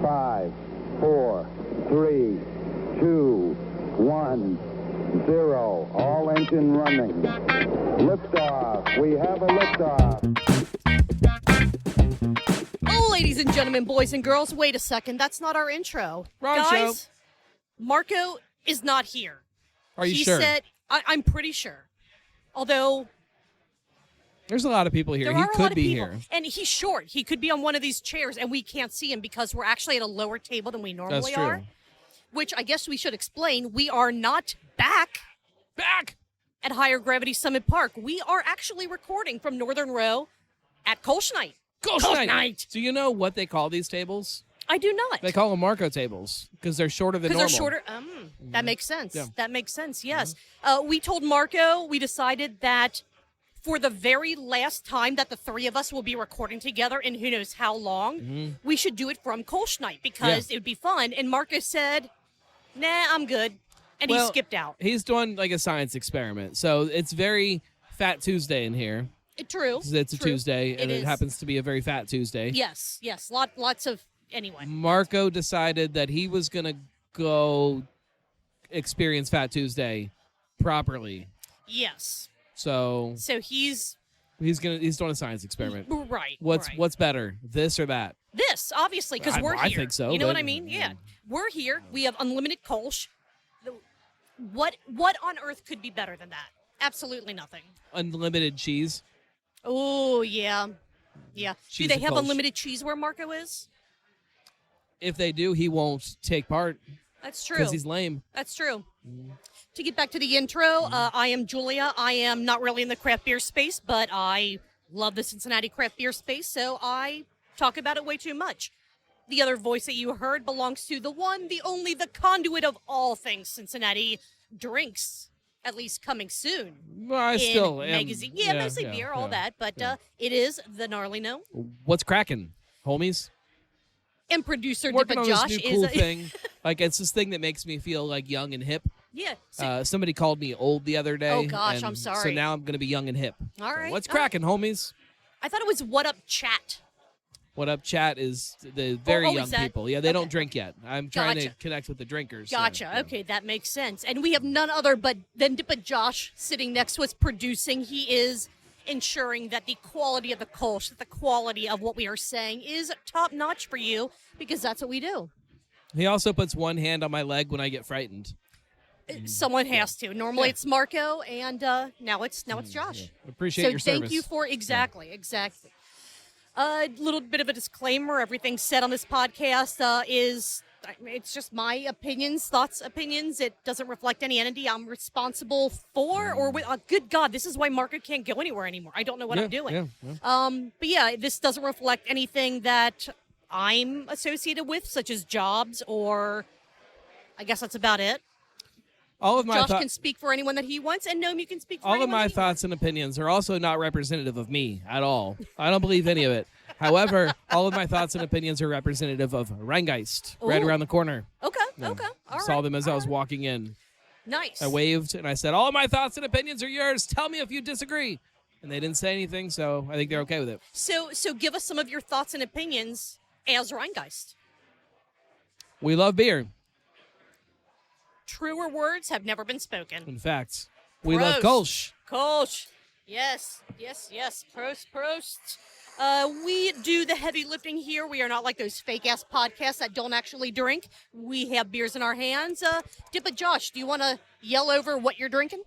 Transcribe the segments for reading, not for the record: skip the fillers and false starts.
5, 4, 3, 2, 1, 0. All engine running. Liftoff. We have a liftoff. Oh, ladies and gentlemen, boys and girls, wait a second. That's not our intro. Wrong Guys, show. Marco is not here. Are you he sure? Said, I'm pretty sure. Although there's a lot of people here. there He are a could lot of be people. here. And he's short. He could be on one of these chairs, and we can't see him because we're actually at a lower table than we normally That's true. are. Which I guess we should explain. We are not back at Higher Gravity Summit Park. We are actually recording from Northern Row at Kolsch Night. Kolsch Night. Do you know what they call these tables? I do not. They call them Marco tables because they're shorter than normal. Because they're shorter. That makes sense. Yeah. That makes sense, yes. We told Marco, we decided that for the very last time that the three of us will be recording together in who knows how long, we should do it from Kolsch Night because it would be fun. And Marco said, nah, I'm good. And he skipped out. He's doing like a science experiment. So it's very Fat Tuesday in here. True. It's a Tuesday, and it is. happens to be a very fat Tuesday. Yes. Lots of, anyway. Marco decided that he was going to go experience Fat Tuesday properly. Yes. So he's doing a science experiment. Right. What's better, this or that? This, obviously, because we're here. I think so. You know what I mean? Yeah. We're here. We have unlimited Kolsch. What on earth could be better than that? Absolutely nothing. Unlimited cheese. Oh, yeah. Yeah. Cheese Do they and have Kolsch. unlimited cheese where Marco is? If they do, he won't take part That's true. because he's lame. That's true. To get back to the intro, I am Julia. I am not really in the craft beer space, but I love the Cincinnati craft beer space, so I talk about it way too much. The other voice that you heard belongs to the one, the only, the conduit of all things Cincinnati drinks, at least coming soon. Well, I in still am. magazine. Yeah, mostly beer, all that, but it is the gnarly gnome. What's cracking, homies? And producer Working DIPA on Josh this new is cool a thing. Like, it's this thing that makes me feel like young and hip. Yeah. So, Somebody called me old the other day. Oh, gosh, and I'm sorry. So now I'm going to be young and hip. all So right. what's all right. cracking, homies? I thought it was What Up Chat. What up, chat, is the very is young that- people. Yeah, they okay. don't drink yet. I'm trying to Gotcha. connect with the drinkers. Gotcha. Yeah. Okay, that makes sense. And we have none other but than DIPA Josh sitting next to us producing. He is ensuring that the quality of the Kolsch, that the quality of what we are saying is top notch for you, because that's what we do. He also puts one hand on my leg when I get frightened. Someone has to. Normally it's Marco, and now it's Josh. Appreciate So your service. thank you for exactly. A little bit of a disclaimer. Everything said on this podcast it's just my opinions, thoughts, opinions. It doesn't reflect any entity I'm responsible for or with. Good God, this is why Marco can't go anywhere anymore. I don't know what I'm doing. But yeah, this doesn't reflect anything that I'm associated with, such as jobs, or I guess that's about it. All of my Josh can speak for anyone that he wants, and Gnome, you can speak for all anyone of my that he thoughts and opinions are also not representative of me at all. I don't believe any of it. However, all of my thoughts and opinions are representative of Rheingeist, right Ooh. around the corner. Okay, okay. All right. Saw them as I was all right. walking in. Nice. I waved and I said, all of my thoughts and opinions are yours. Tell me if you disagree. And they didn't say anything, so I think they're okay with it. So give us some of your thoughts and opinions as Rheingeist. We love beer. Truer words have never been spoken. In fact, we love Prost. Kolsch. Kolsch. Yes. Prost. We do the heavy lifting here. We are not like those fake-ass podcasts that don't actually drink. We have beers in our hands. DIPA Josh, do you want to yell over what you're drinking?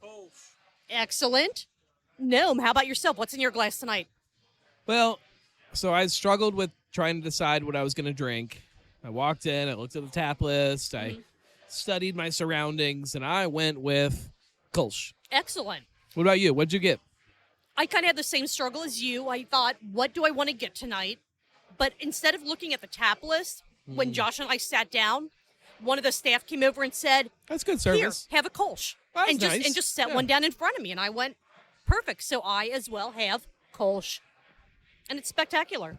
Kolsch. Excellent. Gnome, how about yourself? What's in your glass tonight? Well, so I struggled with trying to decide what I was going to drink. I walked in, I looked at the tap list, I studied my surroundings, and I went with Kolsch. Excellent. What about you? What'd you get? I kind of had the same struggle as you. I thought, what do I want to get tonight? But instead of looking at the tap list, when Josh and I sat down, one of the staff came over and said, That's good "Here, service. have a Kolsch," That's and nice. just set Yeah. one down in front of me, and I went, "Perfect." So I as well have Kolsch, and it's spectacular.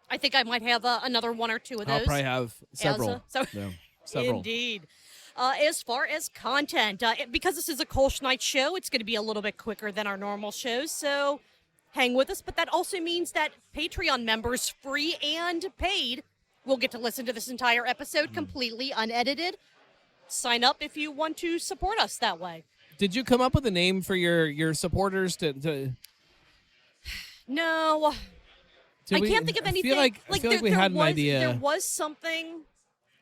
I think I might have another one or two of those. I'll probably have several. So- Yeah, several. Indeed. As far as content, because this is a Kolsch Night show, it's going to be a little bit quicker than our normal shows. So hang with us, but that also means that Patreon members, free and paid, will get to listen to this entire episode completely unedited. Sign up if you want to support us that way. Did you come up with a name for your supporters to No. I can't think of anything. I feel like we had an idea. There was something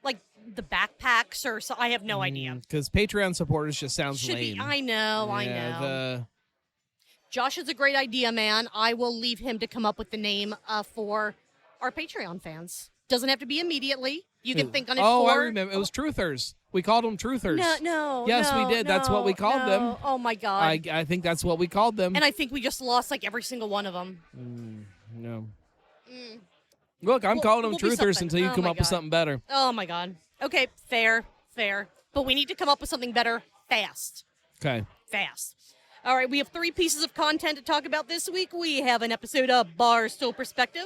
like the backpacks or so. I have no idea. Because Patreon supporters just sounds lame. I know. Josh is a great idea, man. I will leave him to come up with the name for our Patreon fans. Doesn't have to be immediately. You can think on it I remember. It was Truthers. We called them Truthers. No. Yes, we did. That's what we called them. Oh, my God. I think that's what we called them. And I think we just lost like every single one of them. No. Look, I'm calling them Truthers until you come up with something better. Oh, my God. Okay, fair. But we need to come up with something better fast. Okay. Fast. All right, we have 3 pieces of content to talk about this week. We have an episode of Barstool Perspective.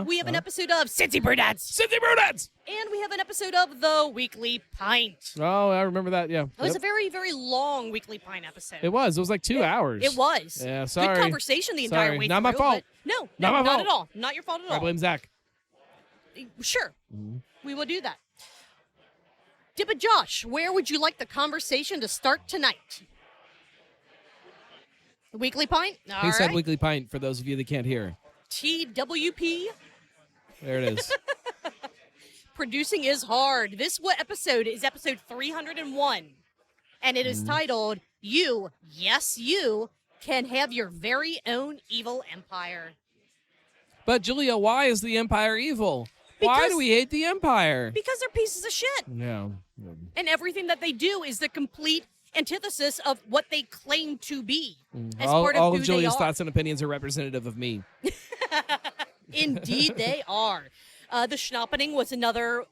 We have an episode of Cincy Brew Dads. Cincy Brew Dads! And we have an episode of The Weekly Pint. Oh, I remember that, yeah. It was a very, very long Weekly Pint episode. It was. It was like 2 hours. It was. Yeah, sorry. Good conversation the entire way Not my fault. No, not my fault. At all. Not your fault at all. I blame Zach. Sure. We will do that. DIPA Josh, where would you like the conversation to start tonight? The Weekly Pint? He said Weekly Pint for those of you that can't hear. TWP. There it is. Producing is hard. This episode is episode 301. And it is titled, You, Yes You, Can Have Your Very Own Evil Empire. But, Julia, why is the Empire evil? Why do we hate the Empire? Because they're pieces of shit. No. And everything that they do is the complete antithesis of what they claim to be. As part of all who of Julia's they are. thoughts and opinions are representative of me. Indeed, they are. The Schnappening was another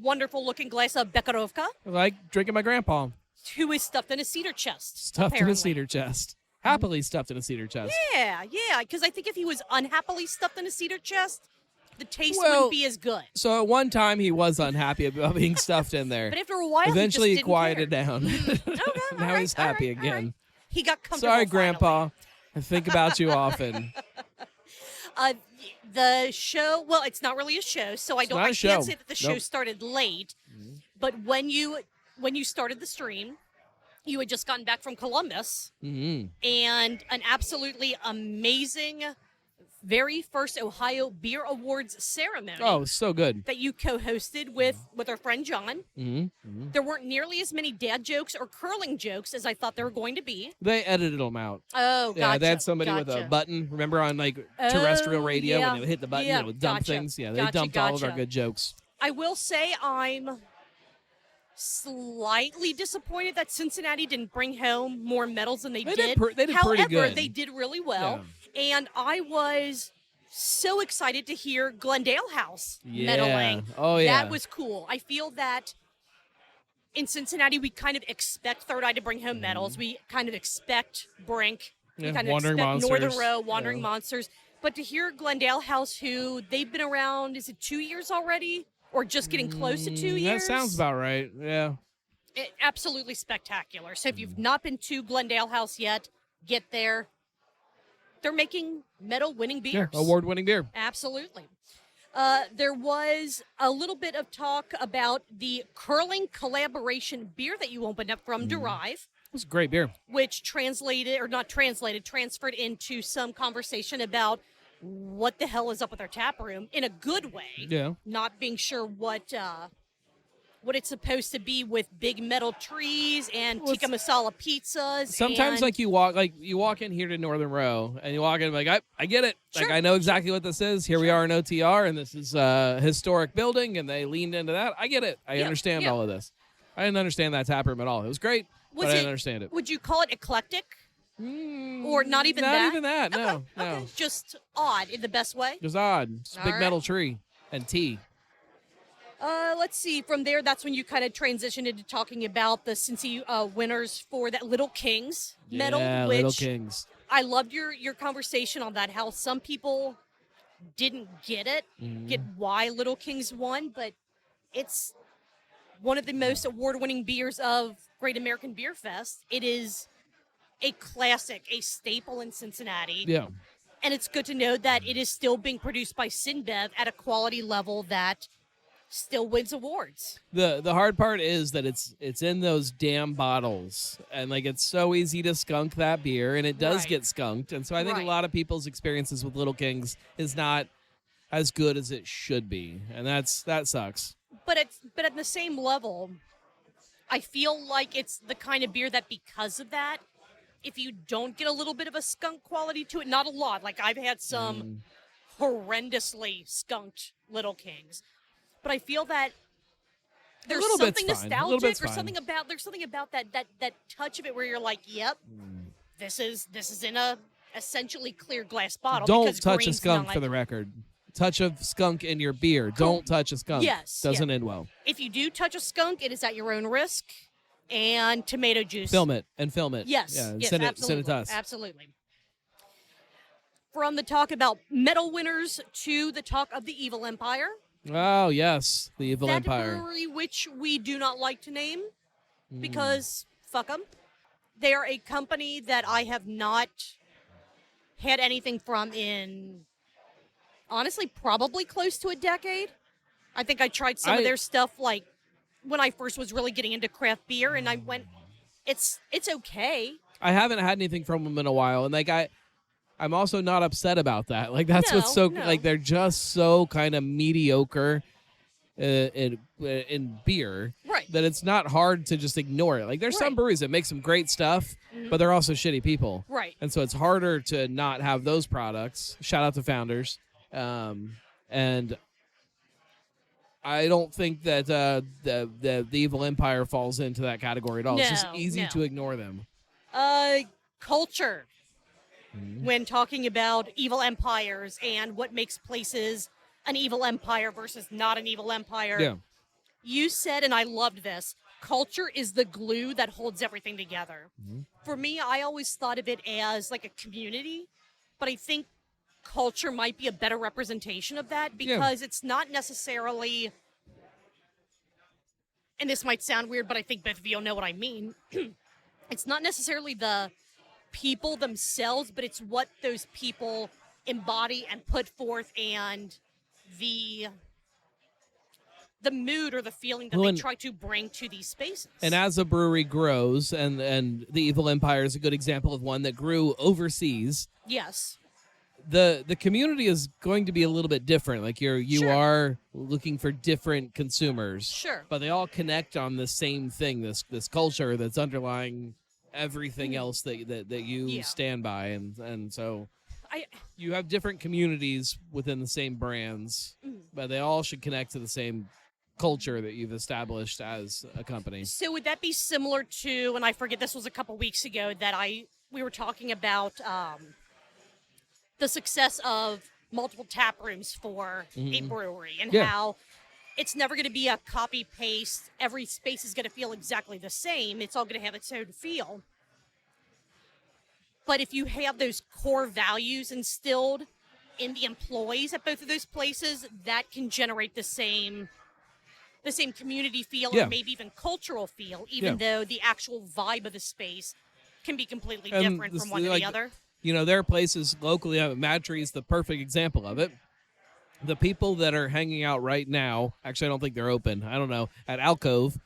wonderful-looking glass of Bekarovka, Like drinking my grandpa. who is stuffed in a cedar chest. Stuffed apparently. in a cedar chest. Happily stuffed in a cedar chest. Yeah, because I think if he was unhappily stuffed in a cedar chest, the taste wouldn't be as good. So at one time he was unhappy about being stuffed in there. But after a while, Eventually he he just quieted didn't down. care. Okay, Now all right, he's happy all right, all again. right. He got comfortable. Sorry, finally. Grandpa. I think about you often. The show, well, it's not really a show, so I not a can't show. say that the show Nope. started late. But when you started the stream, you had just gotten back from Columbus, and an absolutely amazing, very first Ohio Beer Awards ceremony. Oh, so good. That you co-hosted with our friend John. There weren't nearly as many dad jokes or curling jokes as I thought there were going to be. They edited them out. Oh, gotcha. Yeah, they had somebody with a gotcha. button. Remember on like terrestrial Oh, radio yeah. when they would hit the button, Yeah, it would dump gotcha. things. Yeah, they Gotcha, dumped all of our gotcha. good jokes. I will say I'm slightly disappointed that Cincinnati didn't bring home more medals than they did. They did However, pretty good. they did really well. And I was so excited to hear Glendale House medaling. Oh, yeah. That was cool. I feel that in Cincinnati, we kind of expect Third Eye to bring home medals. We kind of expect Brink. We kind of Wandering expect Monsters. Northern Row, Wandering Monsters. But to hear Glendale House, who they've been around, is it 2 years already? Or just getting close to 2 years? That sounds about right. Yeah. Absolutely spectacular. So if you've not been to Glendale House yet, get there. They're making medal-winning beers. Yeah, award-winning beer. Absolutely. There was a little bit of talk about the curling collaboration beer that you opened up from Derive, It was a great beer. which transferred into some conversation about what the hell is up with our tap room in a good way. Yeah. Not being sure what it's supposed to be with big metal trees and tikka masala pizzas. Sometimes, and like you walk in here to Northern Row, and you walk in like I get it. Sure. Like I know exactly what this is. Here we are in OTR, and this is a historic building, and they leaned into that. I get it. I understand all of this. I didn't understand that tap room at all. It was great, but I didn't understand it. Would you call it eclectic? Or not even Not that? even that. No, Okay, no. okay. Just odd in the best way. It was odd. It's a All big right. metal tree and tea. Let's see. From there, that's when you kind of transitioned into talking about the Cincy winners for that Little Kings medal. Yeah, Which Little Kings. I loved your conversation on that. How some people didn't get it, get why Little Kings won, but it's one of the most award-winning beers of Great American Beer Fest. It is a classic, a staple in Cincinnati. Yeah. And it's good to know that it is still being produced by Sinbev at a quality level that still wins awards. The hard part is that it's in those damn bottles, and like it's so easy to skunk that beer, and it does Right. get skunked. And so I think a Right. lot of people's experiences with Little Kings is not as good as it should be, and that sucks. But at the same level, I feel like it's the kind of beer that because of that, if you don't get a little bit of a skunk quality to it, not a lot. Like I've had some horrendously skunked Little Kings, but I feel that there's little bit's something fine. A little bit's nostalgic or fine. there's something about that touch of it where you're like, yep, this is in a essentially clear glass bottle. Don't because touch a green's skunk, not- for the record. Touch of skunk in your beer. Don't touch a skunk. Yes, Doesn't yeah. end well. If you do touch a skunk, it is at your own risk. And tomato juice. Film it. Yes, Yeah, yes, send absolutely. it to us. Absolutely. From the talk about medal winners to the talk of the Evil Empire. Oh, yes. The Evil That Empire. brewery, which we do not like to name because fuck them. They are a company that I have not had anything from in, honestly, probably close to a decade. I think I tried some of their stuff like when I first was really getting into craft beer, and I went, it's okay. I haven't had anything from them in a while, and like I'm also not upset about that. Like that's No, what's so no. like they're just so kind of mediocre in beer, Right. that it's not hard to just ignore it. Like there's some Right. breweries that make some great stuff, but they're also shitty people, Right. and so it's harder to not have those products. Shout out to Founders, and I don't think that the Evil Empire falls into that category at all. It's just No, easy no. to ignore them. Culture. When talking about evil empires and what makes places an evil empire versus not an evil empire. Yeah. You said, and I loved this, culture is the glue that holds everything together. For me, I always thought of it as like a community, but I think culture might be a better representation of that because it's not necessarily, and this might sound weird, but I think both of you will know what I mean. It's not necessarily the people themselves, but it's what those people embody and put forth, and the mood or the feeling that they try to bring to these spaces. And as a brewery grows, and the Evil Empire is a good example of one that grew overseas, Yes. the community is going to be a little bit different. Like you Sure. are looking for different consumers. Sure. But they all connect on the same thing, this culture that's underlying everything else that you stand by, and so you have different communities within the same brands, but they all should connect to the same culture that you've established as a company. So would that be similar to, and I forget, this was a couple weeks ago that we were talking about the success of multiple tap rooms for a brewery, and how it's never going to be a copy paste. Every space is going to feel exactly the same. It's all going to have its own feel. But if you have those core values instilled in the employees at both of those places, that can generate the same community feel, Yeah. or maybe even cultural feel, even though the actual vibe of the space can be completely And different this- from one to like, the other. You know, there are places locally. Mad Tree is the perfect example of it. The people that are hanging out right now, actually, I don't think they're open. I don't know. At Alcove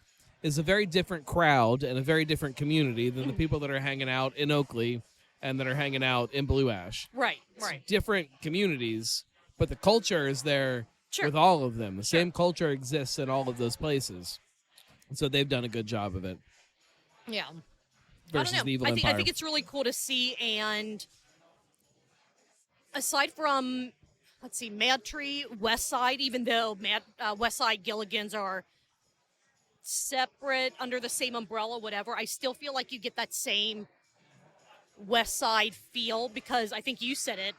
is a very different crowd and a very different community than the people that are hanging out in Oakley and that are hanging out in Blue Ash. Right, It's right. different communities, but the culture is there Sure. with all of them. The same culture exists in all of those places. And so they've done a good job of it Yeah. versus I don't know. the Evil I Empire. think it's really cool to see, and aside from, let's see, Mad Tree, West Side, even though West Side Gilligan's are separate under the same umbrella, whatever, I still feel like you get that same West Side feel, because I think you said it,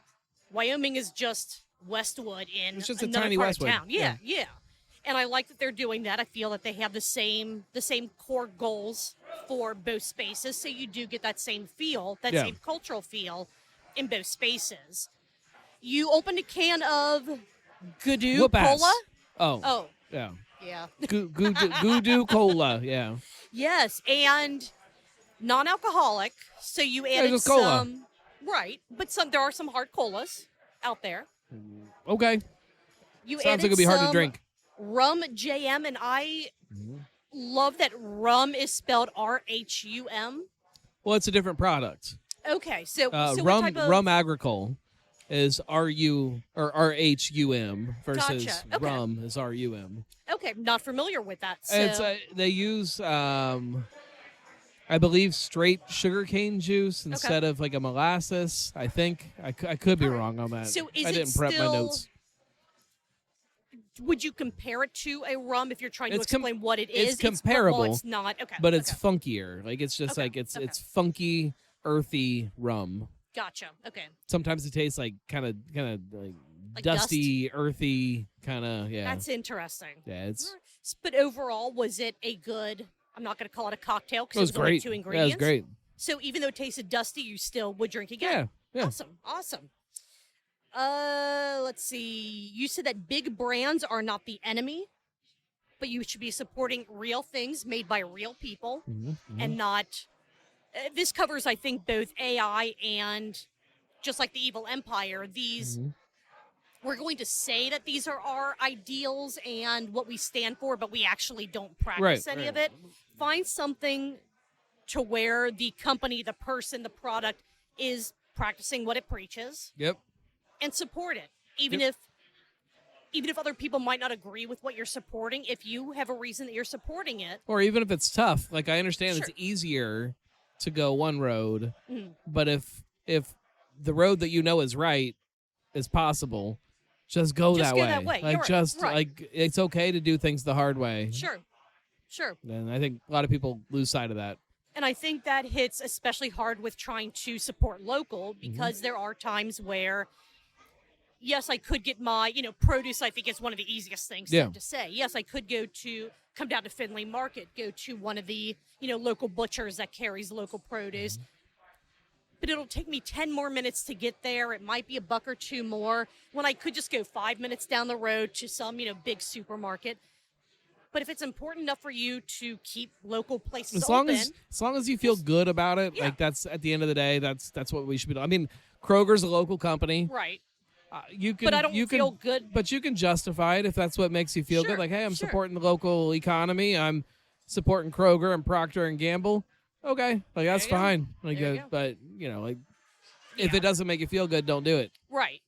Wyoming is just Westwood in It's just a another tiny part Westwood. of town. Yeah. And I like that they're doing that. I feel that they have the same core goals for both spaces, so you do get that same feel, that Yeah. same cultural feel in both spaces. You opened a can of Goodoo Whoop ass. Cola. Oh. Yeah. Yeah. Goodoo Cola. Yeah. Yes, and non-alcoholic. So you added just cola. some. Right, but there are some hard colas out there. Okay. You Sounds added like it'd be hard to some drink. rum JM, and I love that rum is spelled RHUM. Well, it's a different product. Okay, so what rum type of rum agricole is RU or RHUM versus Gotcha. Okay. rum is RUM. Okay, not familiar with that. So It's they use I believe straight sugarcane juice instead of like a molasses. I think I could be wrong on that. So is I it didn't prep my still- notes. would you compare it to a rum if you're trying to It's explain what it is? it's comparable, it's not. Okay, But it's okay. funkier. Like it's just Okay, like it's okay. it's funky, earthy rum. Gotcha. Okay. Sometimes it tastes like kind of like Like dusty, earthy kind of That's interesting. yeah. It's But overall, was it a good? I'm not going to call it a cocktail it because was it was only great. 2 Yeah, it ingredients. was great. So even though it tasted dusty, you still would drink again. Yeah. Awesome. Let's see. You said that big brands are not the enemy, but you should be supporting real things made by real people and not. This covers, I think, both AI and just like the evil empire. These. We're going to say that these are our ideals and what we stand for, but we actually don't practice any of it. Find something to where the company, the person, the product is practicing what it preaches Yep. and support it. Even if other people might not agree with what you're supporting, if you have a reason that you're supporting it. Or even if it's tough, like I understand Sure. it's easier to go one road, but if the road that you know is right is possible, just go Just that go way. that way. Like You're just right. like it's okay to do things the hard way. Sure. And I think a lot of people lose sight of that. And I think that hits especially hard with trying to support local because there are times where, yes, I could get my, produce, I think is one of the easiest things Yeah. to say. Yes, I could come down to Findlay Market, go to one of the, local butchers that carries local produce. But it'll take me 10 more minutes to get there. It might be a buck or two more when I could just go 5 minutes down the road to some, big supermarket. But if it's important enough for you to keep local places As long open, as you feel good about it, Yeah. like that's at the end of the day, that's what we should be doing. I mean, Kroger's a local company. right? You can, But I don't you feel can, good. But you can justify it if that's what makes you feel Sure, good. Like, hey, I'm sure. supporting the local economy. I'm supporting Kroger and Procter and Gamble. Okay, like that's There you go. fine. Like, There you go. but like, if Yeah. it doesn't make you feel good, don't do it. Right.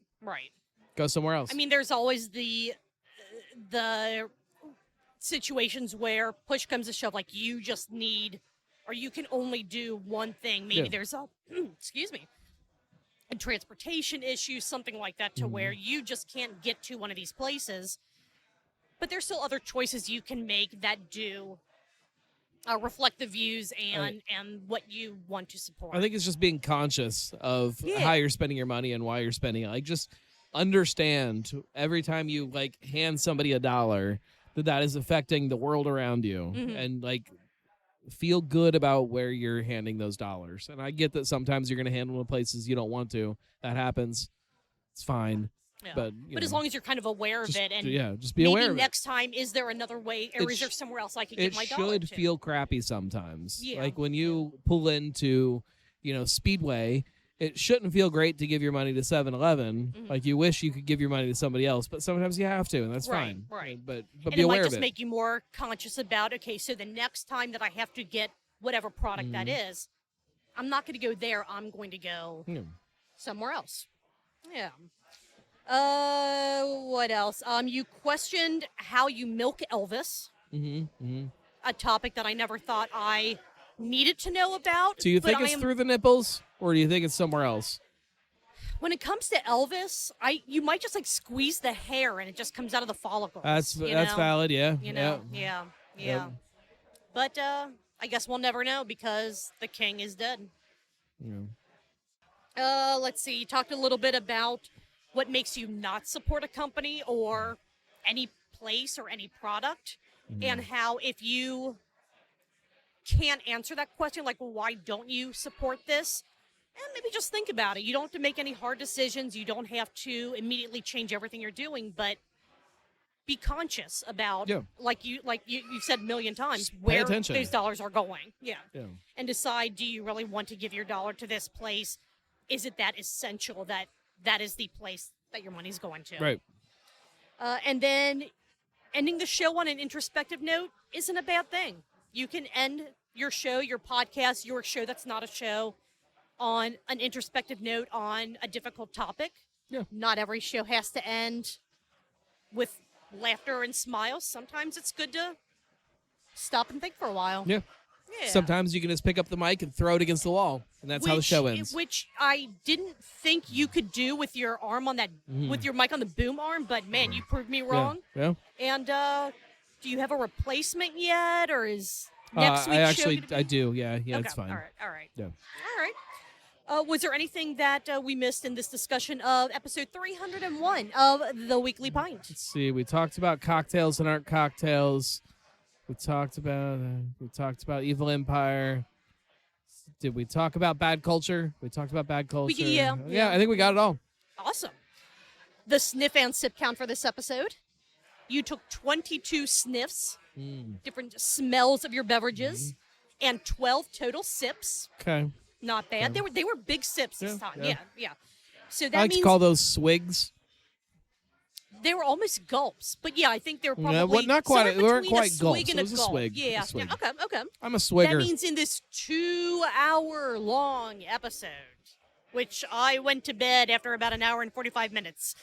Go somewhere else. I mean, there's always the situations where push comes to shove, like you just need, or you can only do one thing. Maybe Yeah. there's a, a transportation issue, something like that, to where you just can't get to one of these places. But there's still other choices you can make that do reflect the views and what you want to support. I think it's just being conscious of Yeah. how you're spending your money and why you're spending it. Like, just understand every time you like hand somebody $1 that is affecting the world around you, and like feel good about where you're handing those dollars. And I get that sometimes you're going to hand them to places you don't want to. That happens. It's fine. Yeah. But as long as you're kind of aware just, of it, and just be maybe aware of next time, is there another way, or is there somewhere else I could it. get my It dollar should to? feel crappy sometimes. Yeah. Like when you pull into, Speedway, it shouldn't feel great to give your money to 7-Eleven. Like you wish you could give your money to somebody else, but sometimes you have to, and that's Right, fine. right. But and be it aware might of just it. make you more conscious about, okay, so the next time that I have to get whatever product that is, I'm not going to go there. I'm going to go somewhere else. Yeah. What else? You questioned how you milk Elvis. A topic that I never thought I needed to know about. Do you but think it's through the nipples, or do you think it's somewhere else? When it comes to Elvis, you might just like squeeze the hair and it just comes out of the follicles. That's you that's know? valid. Yeah. You know, Yeah. yeah. But I guess we'll never know because the king is dead. Yeah. Let's see. You talked a little bit about what makes you not support a company or any place or any product, and how if you can't answer that question, like, well, why don't you support this? And maybe just think about it. You don't have to make any hard decisions. You don't have to immediately change everything you're doing, but be conscious about, like you've said a million times, Just pay where attention. those dollars are going. Yeah. Yeah. And decide, do you really want to give your dollar to this place? is it that essential that that is the place that your money's going to? Right. And then ending the show on an introspective note isn't a bad thing. You can end your show, your podcast, your show that's not a show on an introspective note on a difficult topic. Yeah. Not every show has to end with laughter and smiles. Sometimes it's good to stop and think for a while. Yeah. Yeah. Sometimes you can just pick up the mic and throw it against the wall, and that's how the show ends. Which I didn't think you could do with your arm on that, with your mic on the boom arm, but man, you proved me wrong. Yeah. And do you have a replacement yet, or is next week's show gonna be- I do. Yeah. Okay. It's fine. All right. Yeah. All right. Was there anything that we missed in this discussion of episode 301 of The Weekly Pint? Let's see. We talked about cocktails and aren't cocktails. We talked about Evil Empire. Did we talk about bad culture? We talked about bad culture. Yeah. I think we got it all. Awesome. The sniff and sip count for this episode. You took 22 sniffs, different smells of your beverages, and 12 total sips. Okay. Not bad. They were big sips this time. Yeah. So that I like means to call those swigs. they were almost gulps. But yeah, I think they were probably not quite. somewhere They weren't between quite a swig gulps. and It was a gulp. swig. Yeah. A swig. Yeah. Okay. I'm a swigger. That means in this 2-hour long episode, which I went to bed after about an hour and 45 minutes,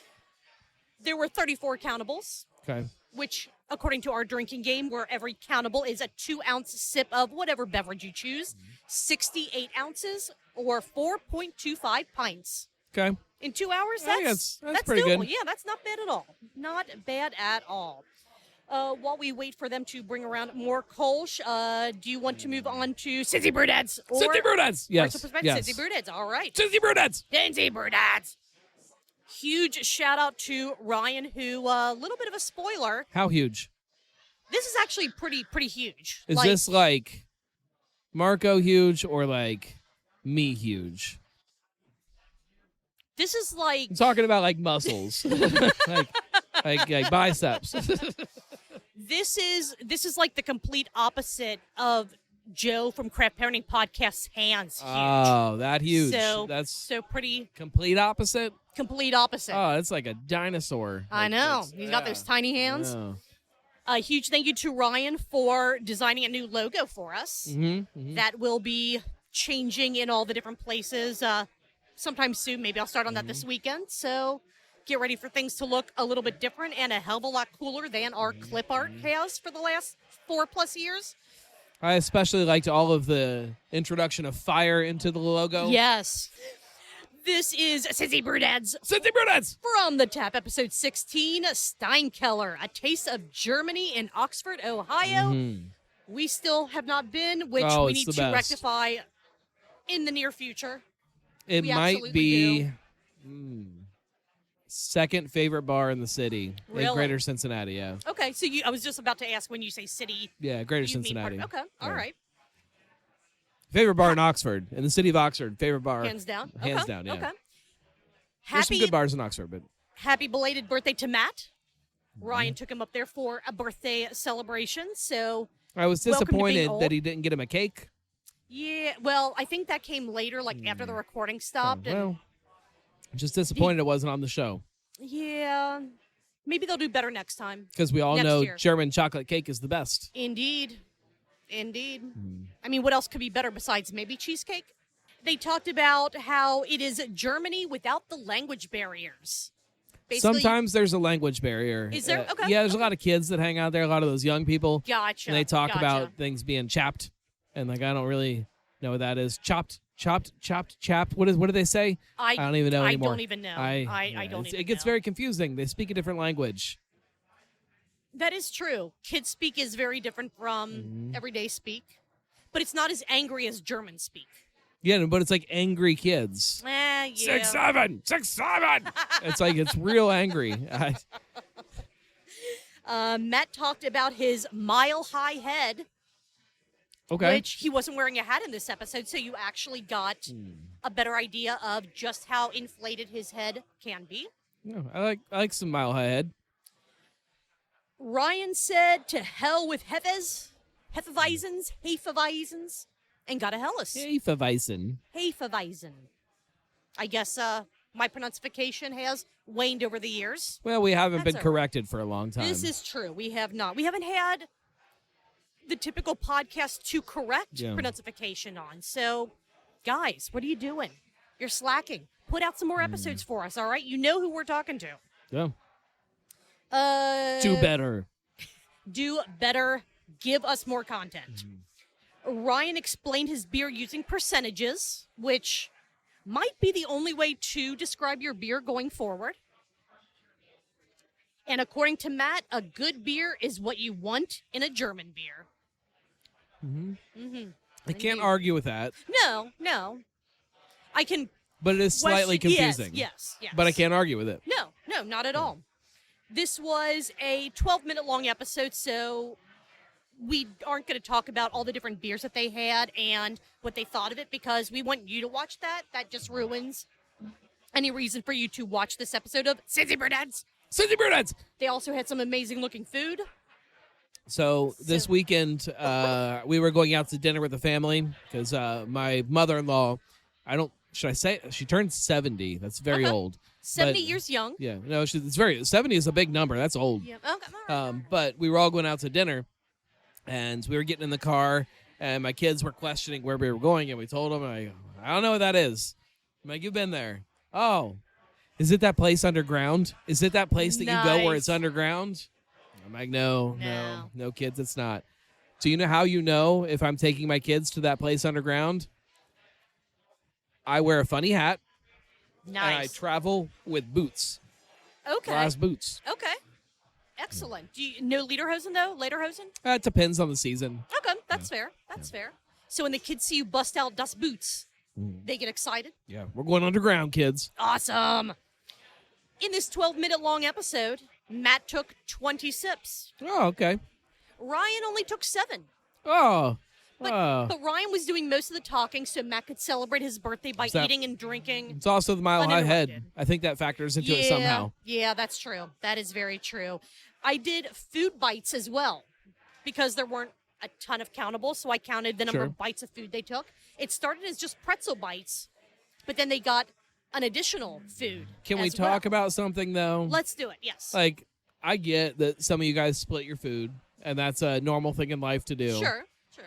there were 34 countables, Okay. which, according to our drinking game, where every countable is a 2-ounce sip of whatever beverage you choose, 68 ounces or 4.25 pints. Okay. In 2 hours, I think that's pretty doable. good. Yeah, that's not bad at all. Not bad at all. While we wait for them to bring around more Kolsch, do you want to move on to Cincy Brew Dads? Cincy Brew Dads. Yes. Barstool Perspective, Yes. Cincy Brew Dads. All right. Cincy Brew Dads. Cincy Brew Dads. Huge shout out to Ryan, who a little bit of a spoiler. How huge? This is actually pretty huge. Is this like Marco huge or like me huge? This is like I'm talking about like muscles, like biceps. this is like the complete opposite of Joe from Craft Parenting Podcast's hands. Huge. Oh, that huge. So That's so pretty complete opposite. complete opposite. Oh, it's like a dinosaur. I know. He's got those tiny hands. Yeah. A huge thank you to Ryan for designing a new logo for us. That will be changing in all the different places sometime soon. Maybe I'll start on that this weekend. So get ready for things to look a little bit different and a hell of a lot cooler than our clip art has for the last 4+ years. I especially liked all of the introduction of fire into the logo. Yes. This is Cincy Brew Dads. Cincy Brew Dads. From the tap, episode 16, Steinkeller, a taste of Germany in Oxford, Ohio. We still have not been, which Oh, we it's need the to best. rectify in the near future. It We might absolutely be second favorite bar in the city. In Really? Greater Cincinnati, yeah. Okay, so I was just about to ask, when you say city, Yeah, Greater you mean Cincinnati. okay, all Yeah. right. Favorite bar in Oxford. In the city of Oxford, favorite bar. Hands down. Hands Okay, down, yeah. Okay. There's some Happy, good bars in Oxford, but happy belated birthday to Matt. Ryan took him up there for a birthday celebration, so I was Welcome to being disappointed old. that he didn't get him a cake. yeah, well, I think that came later, like after the recording stopped. And Well, just disappointed it wasn't on the show yeah, maybe they'll do better next time. because we all Next know year. German chocolate cake is the best. Indeed. I mean, what else could be better besides maybe cheesecake? They talked about how it is Germany without the language barriers. Basically, Sometimes there's a language barrier. Is there? Okay. Yeah, there's a lot of kids that hang out there, a lot of those young people. Gotcha. And they talk gotcha. about things being chapped. And like I don't really know what that is. Chopped. What do they say? I don't even know anymore. I don't even know. Yeah, I don't even It gets know. very confusing. They speak a different language. That is true. Kid speak is very different from everyday speak, but it's not as angry as German speak. Yeah, but it's like angry kids. Yeah. 6, 7. It's like it's real angry. Matt talked about his mile-high head, Okay. which he wasn't wearing a hat in this episode, so you actually got a better idea of just how inflated his head can be. No, I like some mile high head. Ryan said, to hell with Hefeweizens, and got a Hellas. Hefeweizen. Hefeweizen. I guess my pronunciation has waned over the years. Well, we haven't That's been all corrected for a long time. This is true. We have not. We haven't had the typical podcast to correct pronunciation on. So, guys, what are you doing? You're slacking. Put out some more episodes for us, all right? You know who we're talking to. Yeah. Do better. Do better. Give us more content. Ryan explained his beer using percentages, which might be the only way to describe your beer going forward. And according to Matt, a good beer is what you want in a German beer. I can't argue with that. No. I can... But it is slightly confusing. Yes. But I can't argue with it. No, not at all. This was a 12-minute long episode, so we aren't going to talk about all the different beers that they had and what they thought of it, because we want you to watch that. That just ruins any reason for you to watch this episode of Cincy Brew Dads. Cincy Brew Dads! They also had some amazing-looking food. So this weekend, we were going out to dinner with the family because my mother-in-law, should I say, she turned 70. That's very old. 70 years young. Yeah, no, it's 70 is a big number. That's old. Yeah. Okay. All right. But we were all going out to dinner, and we were getting in the car, and my kids were questioning where we were going, and we told them, I don't know what that is. I'm like, you've been there. Oh, is it that place underground? Is it that place that you go where it's underground? I'm like, no, kids, it's not. Do you know how you know if I'm taking my kids to that place underground? I wear a funny hat. Nice. And I travel with boots. Okay. Glass boots. Okay. Excellent. Do you know lederhosen, though? Lederhosen? It depends on the season. Okay. That's fair. That's fair. So when the kids see you bust out Das Boots, they get excited? Yeah. We're going underground, kids. Awesome. In this 12-minute long episode, Matt took 20 sips. Oh, okay. Ryan only took 7. Oh. But Ryan was doing most of the talking, so Matt could celebrate his birthday by eating and drinking. It's also the Mile High Head. I think that factors into it somehow. Yeah, that's true. That is very true. I did food bites as well because there weren't a ton of countables, so I counted the number of bites of food they took. It started as just pretzel bites, but then they got an additional food. Can we talk about something, though? Let's do it, yes. Like, I get that some of you guys split your food, and that's a normal thing in life to do. Sure.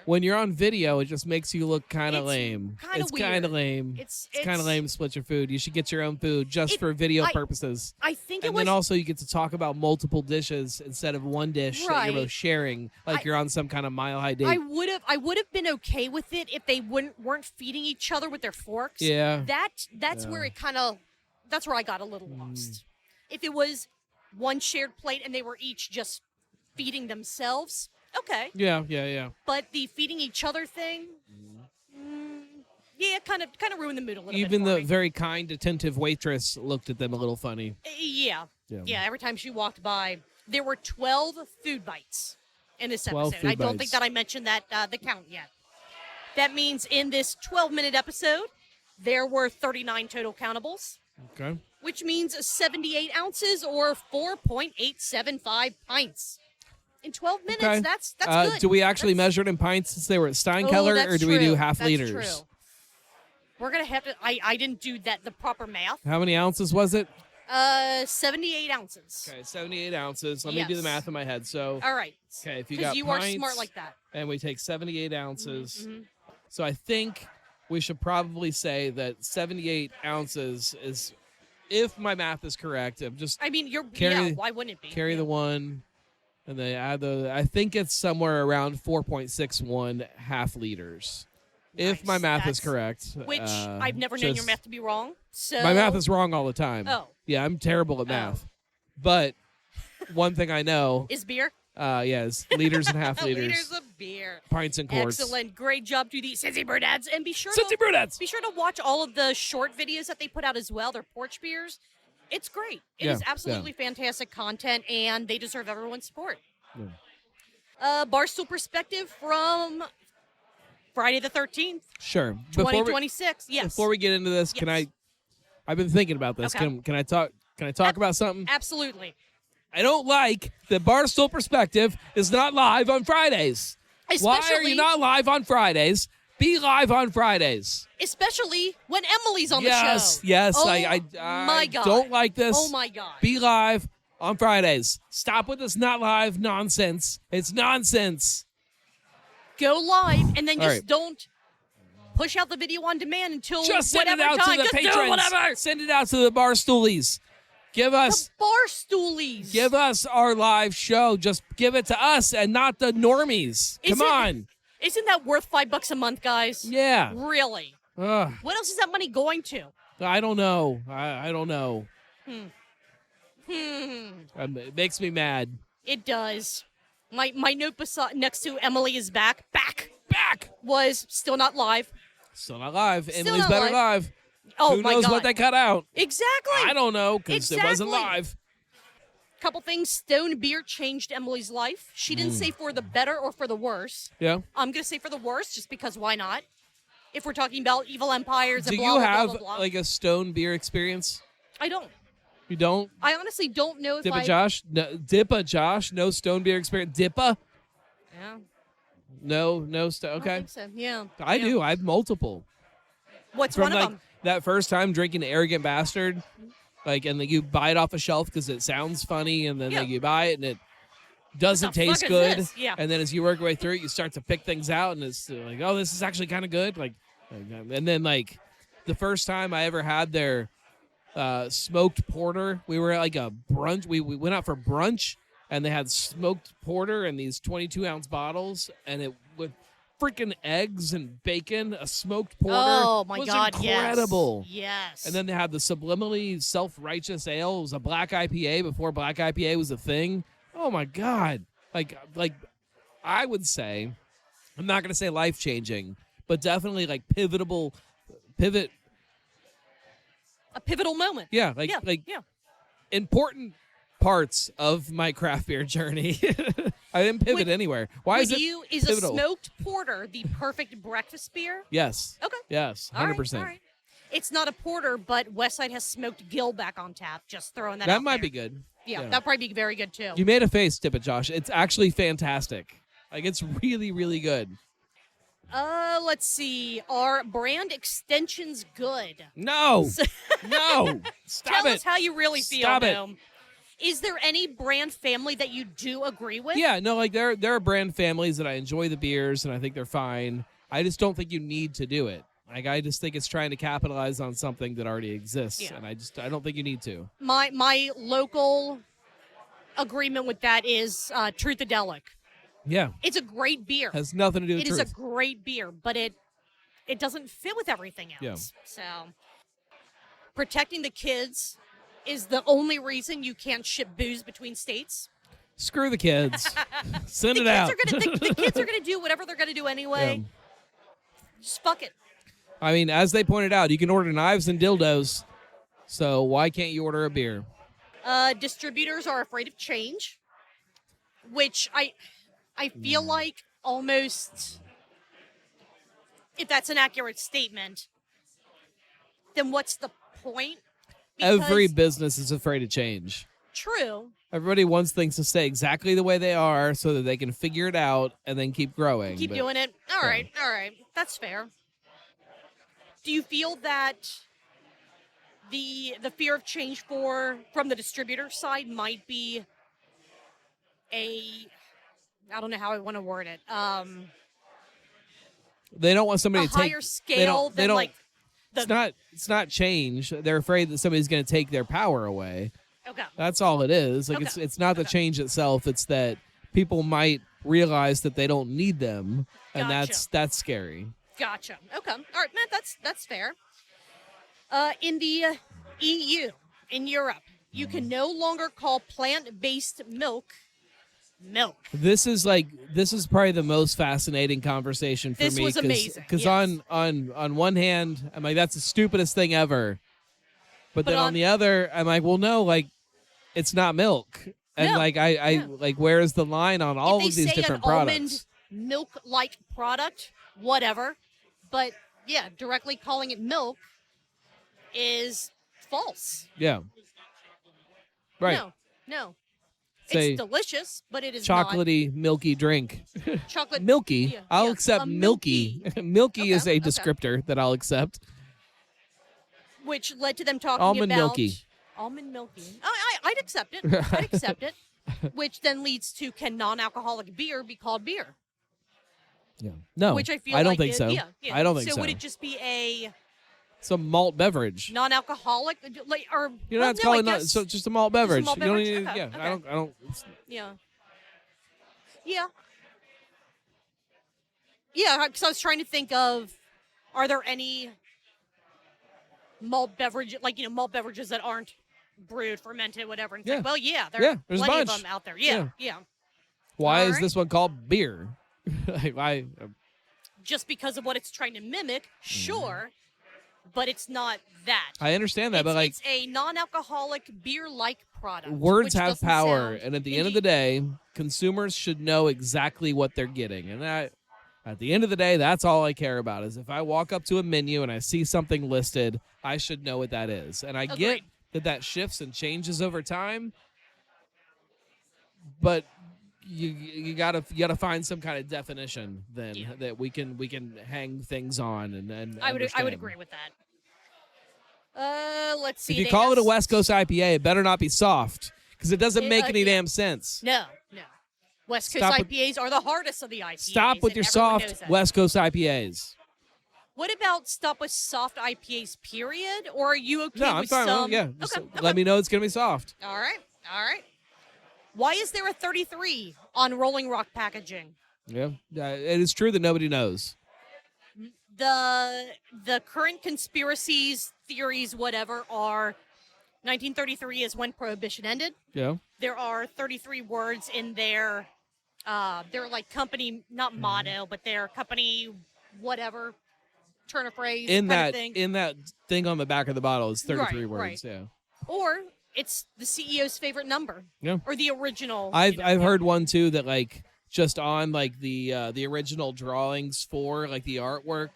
When you're on video, it just makes you look kind of lame. It's kind of lame. It's kind of lame to split your food. You should get your own food just for video purposes. I think and then also you get to talk about multiple dishes instead of one dish that you're both sharing, like you're on some kind of Mile High date. I would have been okay with it if they weren't feeding each other with their forks. Yeah. That's where it that's where I got a little lost. If it was one shared plate and they were each just feeding themselves. Okay. Yeah. But the feeding each other thing, kind of ruined the mood a little bit. Even the very kind, attentive waitress looked at them a little funny. Yeah. Every time she walked by, there were 12 food bites in this episode. I don't think that I mentioned that the count yet. That means in this 12-minute episode, there were 39 total countables. Okay. Which means 78 ounces or 4.875 pints. In 12 minutes, that's good. Do we actually measure it in pints since they were at Steinkeller, or do we do half liters? That's true. We're going to have to... I didn't do the proper math. How many ounces was it? 78 ounces. Okay, 78 ounces. Let me do the math in my head. So, all right. Okay, if you got you pints, are smart like that. And we take 78 ounces. So I think we should probably say that 78 ounces is, if my math is correct, why wouldn't it be? Carry the one... And they add I think it's somewhere around 4.61 half liters. Nice. If my math is correct. Which I've never known your math to be wrong. So my math is wrong all the time. Oh. Yeah, I'm terrible at math. But one thing I know. Is beer? Yes. Liters and half liters. Liters of beer. Pints and quarts. Excellent. Great job to the Cincy Brew Dads. And be sure to watch all of the short videos that they put out as well. Their porch beers. It's great. It is absolutely fantastic content, and they deserve everyone's support. Yeah. Barstool Perspective from Friday the 13th. Sure. 2026. Yes. Before we get into this, can I've been thinking about this. Okay. Can I talk about something? Absolutely. I don't like that Barstool Perspective is not live on Fridays. Why are you not live on Fridays? Be live on Fridays. Especially when Emily's on the show. Yes. Oh, I my God. don't like this. Oh, my God. Be live on Fridays. Stop with this not live nonsense. It's nonsense. Go live, and then All just right. don't push out the video on demand until Just send it whatever out time. to the Just do patrons. whatever. Send it out to the Barstoolies. Give us The Barstoolies. Give us our live show. Just give it to us and not the normies. Come on. Isn't that worth $5 a month, guys? Yeah. Really? Ugh. What else is that money going to? I don't know. I don't know. It makes me mad. It does. My note next to Emily is back. Back was still not live. Still not live. Still Emily's not better live. live. Oh, Who my knows God. what they cut out? Exactly. I don't know because it wasn't Exactly. live. Couple things. Stone beer changed Emily's life. She didn't say for the better or for the worse. Yeah. I'm going to say for the worse just because why not? If we're talking about evil empires and Do blah, you blah, have blah, blah, blah. like a stone beer experience? I don't. You don't? I honestly don't know if DIPA Josh? No, DIPA Josh? No stone beer experience? DIPA? Yeah. No I stone. don't Okay. think so. Yeah. I Yeah. do. I have multiple. What's From one of like them? that first time drinking Arrogant Bastard, like, and then you buy it off a shelf because it sounds funny, and then Yeah. like, you buy it and it doesn't What the taste fuck is good. this? Yeah. And then as you work your way through it, you start to pick things out, and it's like, oh, this is actually kind of good. Like, and then like the first time I ever had their smoked porter, we were at like a brunch. We went out for brunch, and they had smoked porter in these 22-ounce bottles, and it with freaking eggs and bacon, a smoked porter. Oh, my was God. incredible. Yes. And then they had the subliminally self-righteous ale. It was a black IPA before black IPA was a thing. Oh my God. Like I would say, I'm not going to say life-changing, but definitely like pivot. a pivotal moment. Yeah. Yeah. Important parts of my craft beer journey. I didn't pivot anywhere. Why With is it you, is pivotal? a smoked porter the perfect breakfast beer? Yes. Okay. Yes. 100%. All right. It's not a porter, but Westside has smoked Gill back on tap. Just throwing that out That might there. be good. Yeah, that'd probably be very good too. You made a face, DIPA Josh. It's actually fantastic. Like, it's really, really good. Let's see. Are brand extensions good? No. No. Stop Tell it. us how you really feel, Stop it. Gnome. Is there any brand family that you do agree with? Yeah, no, like there are brand families that I enjoy the beers and I think they're fine. I just don't think you need to do it. Like, I just think it's trying to capitalize on something that already exists, Yeah. and I don't think you need to. My local agreement with that is Truthadelic. Yeah, It's a great beer. has nothing to do with It is a truth. great beer, but it doesn't fit with everything else. Yeah. So protecting the kids is the only reason you can't ship booze between states. Screw the kids. Send The it kids out. the kids are gonna do whatever they're gonna do anyway. Yeah. Just fuck it. I mean, as they pointed out, you can order knives and dildos, so why can't you order a beer? Distributors are afraid of change, which I feel like almost, if that's an accurate statement, then what's the point? Every Because- business is afraid of change. True. Everybody wants things to stay exactly the way they are so that they can figure it out and then keep growing. Keep But doing it. All right. That's fair. Do you feel that the fear of change from the distributor side might be I don't know how I want to word it. They don't want somebody A to take higher scale they than don't, like the it's not change. They're afraid that somebody's going to take their power away. okay. That's all it is. Like, Okay. it's not the change itself. It's that people might realize that they don't need them, and Gotcha. that's scary. Gotcha. Okay. All right, Matt. That's fair. In the EU, in Europe, you can no longer call plant-based milk. This is probably the most fascinating conversation for This me. was amazing, Because yes. on one hand, I'm like, that's the stupidest thing ever. But then on- on the other, I'm like, well, no, like, it's not milk. And No, like I like, where is the line on all if of they these say different an products? almond milk-like product, whatever. But yeah, directly calling it milk is false. Yeah. Right. No. It's delicious, but it is chocolatey, milky drink. not chocolate. Milky. Yeah, I'll yeah, accept a milky. Milky is Okay, a okay. descriptor that I'll accept. Which led to them talking Almond about milky. Almond milky. I'd accept it. I'd accept it. Which then leads to, can non-alcoholic beer be called beer? Yeah. No. Which I feel don't like think so. Yeah, yeah. I don't think so. So would it just be a Some malt beverage. non-alcoholic, like, or You don't have to no, call I it guess- so just a malt beverage. malt You don't beverage? need Okay, yeah. okay. I don't Yeah. Yeah. Yeah, because I was trying to think of, are there any malt beverage, like, malt beverages that aren't brewed, fermented, whatever? And it's Yeah. like, well, yeah, there Yeah, are there's a plenty of bunch. them out there. Yeah, yeah. Why is Alright. this one called beer? I Just because of what it's trying to mimic, sure, but it's not that. understand that, but like it's a non-alcoholic beer-like product. words which have doesn't power, sound- and at the end of the day, consumers should know exactly what they're getting. And at the end of the day, that's all I care about. Is if I walk up to a menu and I see something listed, I should know what that is. And I get Agreed. that shifts and changes over time, but you gotta find some kind of definition then that we can hang things on and I would understand. agree with that. Let's see. If you they call it a asked- West Coast IPA, it better not be soft because it doesn't make any damn sense. No. West Coast Stop with- IPAs are the hardest of the IPAs. Stop with and your everyone knows soft that. West Coast IPAs. What about stop with soft IPAs, period? Or are you okay No, I'm with fine. some? Yeah, Okay. let me know it's gonna be soft. All right. Why is there a 33 on Rolling Rock packaging? Yeah, it is true that nobody knows. The current conspiracies, theories, whatever, are 1933 is when Prohibition ended. Yeah, There are 33 words in their like company, not motto, but their company, whatever, turn of phrase in kind that of thing. in that thing on the back of the bottle is 33 Right, words. right. Yeah, Or it's the CEO's favorite number. Yeah. Or the original. I've heard one too that like just on like the original drawings for like the artwork,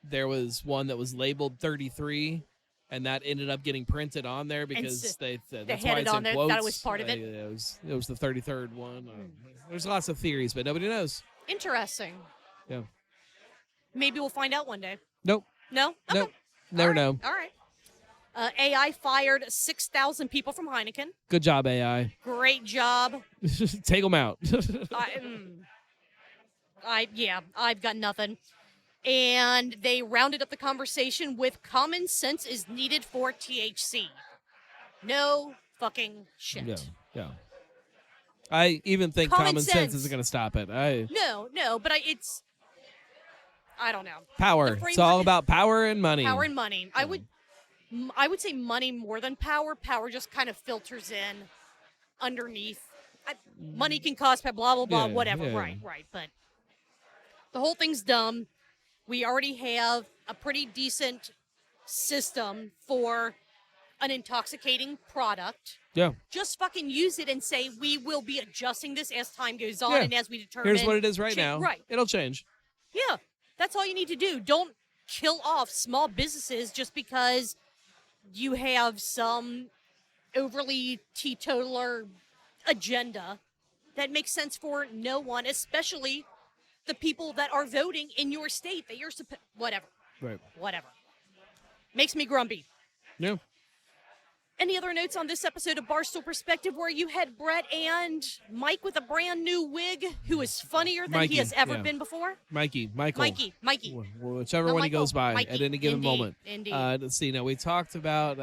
there was one that was labeled 33. And that ended up getting printed on there because that's had why it it's on in there, quotes. thought it was part of it. It was the 33rd one. There's lots of theories, but nobody knows. Interesting. Yeah. Maybe we'll find out one day. Nope. No? Okay. Nope. Never know. All right. AI fired 6,000 people from Heineken. Good job, AI. Great job. Take them out. I've got nothing. And they rounded up the conversation with common sense is needed for THC. No fucking shit. Yeah. I even think Common common sense sense. isn't going to stop it. No, but it's I don't know. Power. The It's all framework- about power and money. Power and money. I would say money more than power. Power just kind of filters in underneath. Money can cost blah blah blah Yeah, whatever. yeah. Right. But the whole thing's dumb. We already have a pretty decent system for an intoxicating product. Yeah. Just fucking use it and say we will be adjusting this as time goes on Yeah. and as we determine. Here's what it is right now. Right. It'll change. Yeah. That's all you need to do. Don't kill off small businesses just because you have some overly teetotaler agenda that makes sense for no one, especially the people that are voting in your state that you're whatever. Right. Whatever. Makes me grumpy. Yeah. Any other notes on this episode of Barstool Perspective where you had Brett and Mike with a brand new wig who is funnier than Mikey, he has ever yeah. been before? Michael. Mikey. Whichever No, one he Michael. goes by Mikey. at any given Indeed, moment. indeed. Let's see. Now we talked about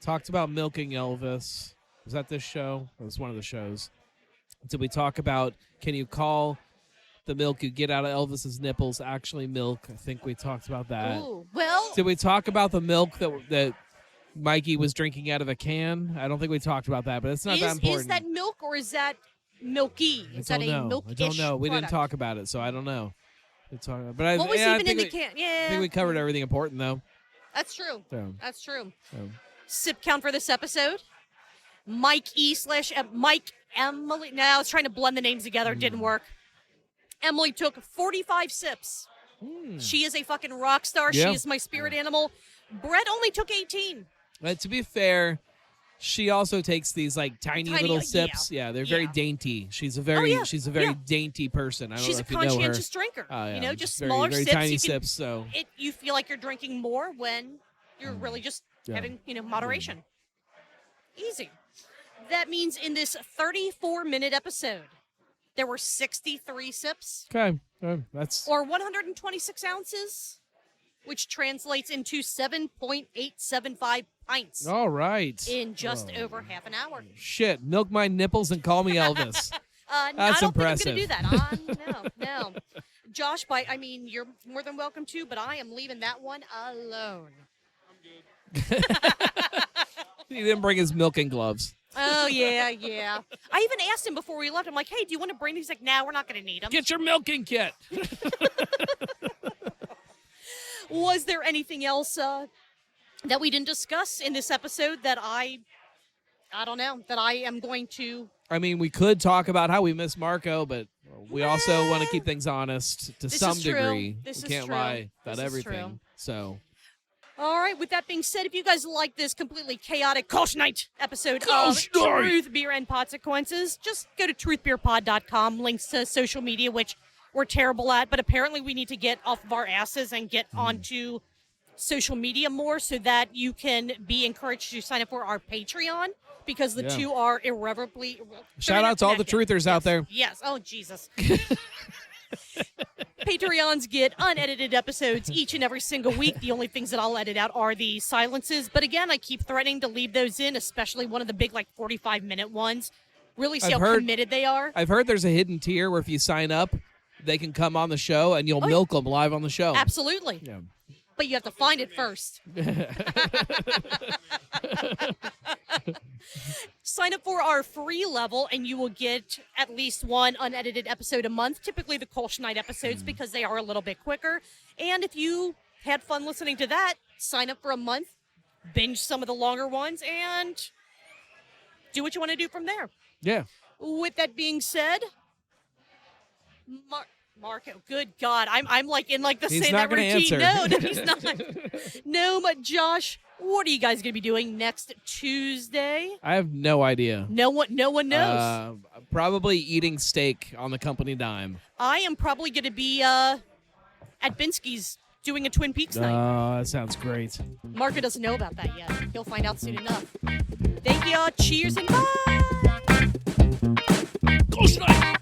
talked about milking Elvis. Was that this show? It was one of the shows. Did we talk about can you call the milk you get out of Elvis's nipples actually milk? I think we talked about that. Ooh, well, Did we talk about the milk that Mikey was drinking out of a can? I don't think we talked about that, but it's not that important. is that milk or is that milky? Is I that don't a know. milk-ish I don't know. We didn't product? talk about it, so I don't know. But I, What was I even in think the can? I Yeah, think we covered everything important, though. that's true. So, That's true. so. Sip count for this episode. Mike E / Mike Emily. No, I was trying to blend the names together. It didn't work. Emily took 45 sips. She is a fucking rock star. Yeah. She is my spirit animal. Brett only took 18. To be fair, She also takes these like tiny little sips. Yeah, they're very dainty. She's a very dainty person. I don't She's know a if you know her. conscientious drinker. Yeah. You know, just very, smaller very sips. tiny sips. So you feel like you're drinking more when you're really just having moderation. Easy. That means in this 34-minute episode, there were 63 sips. Okay, that's or 126 ounces, which translates into 7.875 pints. all right. In just over half an hour. Shit, milk my nipples and call me Elvis. That's That's I don't impressive. think I'm going to do that. No. Josh, you're more than welcome to, but I am leaving that one alone. He didn't bring his milking gloves. Oh, yeah. I even asked him before we left. I'm like, hey, do you want to bring these? He's like, nah, we're not going to need them. Get your milking kit. Was there anything else that we didn't discuss in this episode that I don't know, that I am going to... I mean, we could talk about how we miss Marco, but we also want to keep things honest to some degree. We can't lie about everything. So... All right, with that being said, if you guys like this completely chaotic Kolsch Night episode Kolsch of Night! Truth, Beer, and Consequences, just go to truthbeerpod.com, links to social media, which we're terrible at, but apparently we need to get off of our asses and get onto social media more so that you can be encouraged to sign up for our Patreon, because the two are irreparably... Shout out to all the truthers out there. Yes. Oh, Jesus. Patreons get unedited episodes each and every single week. The only things that I'll edit out are the silences. But again, I keep threatening to leave those in, especially one of the big, 45-minute ones. Really see how committed they are. I've heard there's a hidden tier where if you sign up, they can come on the show and you'll milk them live on the show. Absolutely. Yeah. But you have to find it first. Sign up for our free level, and you will get at least one unedited episode a month, typically the Kolsch Night episodes, because they are a little bit quicker. And if you had fun listening to that, sign up for a month, binge some of the longer ones, and do what you want to do from there. Yeah. With that being said, Marco, good God, I'm like in the he's say not that routine. Answer. No, he's not. No, but Josh, what are you guys going to be doing next Tuesday? I have no idea. No one knows. Probably eating steak on the company dime. I am probably going to be at Binsky's doing a Twin Peaks night. Oh, that sounds great. Marco doesn't know about that yet. He'll find out soon enough. Thank you. Cheers and bye. Kolsch Night.